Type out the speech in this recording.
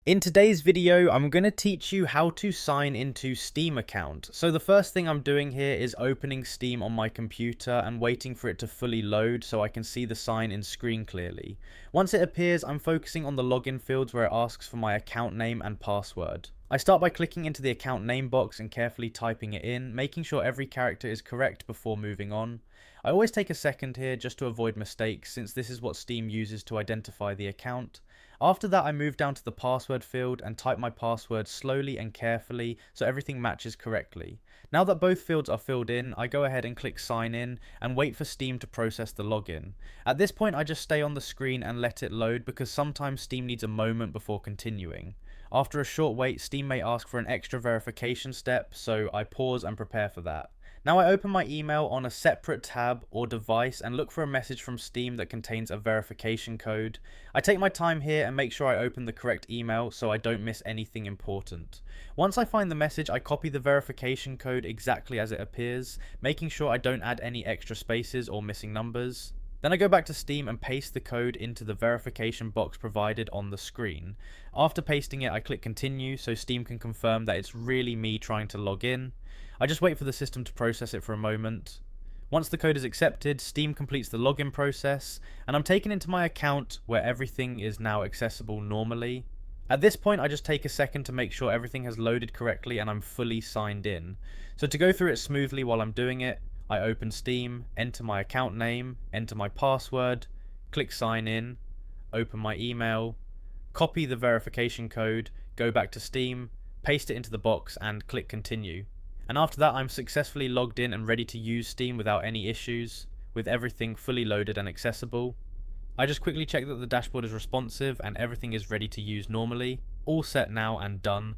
In today's video, I'm going to teach you how to sign into Steam account. So the first thing I'm doing here is opening Steam on my computer and waiting for it to fully load so I can see the sign in screen clearly. Once it appears, I'm focusing on the login fields where it asks for my account name and password. I start by clicking into the account name box and carefully typing it in, making sure every character is correct before moving on. I always take a second here just to avoid mistakes, since this is what Steam uses to identify the account. After that, I move down to the password field and type my password slowly and carefully so everything matches correctly. Now that both fields are filled in, I go ahead and click sign in and wait for Steam to process the login. At this point, I just stay on the screen and let it load because sometimes Steam needs a moment before continuing. After a short wait, Steam may ask for an extra verification step, so I pause and prepare for that. Now I open my email on a separate tab or device and look for a message from Steam that contains a verification code. I take my time here and make sure I open the correct email so I don't miss anything important. Once I find the message, I copy the verification code exactly as it appears, making sure I don't add any extra spaces or missing numbers. Then I go back to Steam and paste the code into the verification box provided on the screen. After pasting it, I click continue so Steam can confirm that it's really me trying to log in. I just wait for the system to process it for a moment. Once the code is accepted, Steam completes the login process, and I'm taken into my account where everything is now accessible normally. At this point, I just take a second to make sure everything has loaded correctly and I'm fully signed in. So to go through it smoothly while I'm doing it, I open Steam, enter my account name, enter my password, click sign in, open my email, copy the verification code, go back to Steam, paste it into the box and click continue. And after that, I'm successfully logged in and ready to use Steam without any issues, with everything fully loaded and accessible. I just quickly check that the dashboard is responsive and everything is ready to use normally. All set now and done.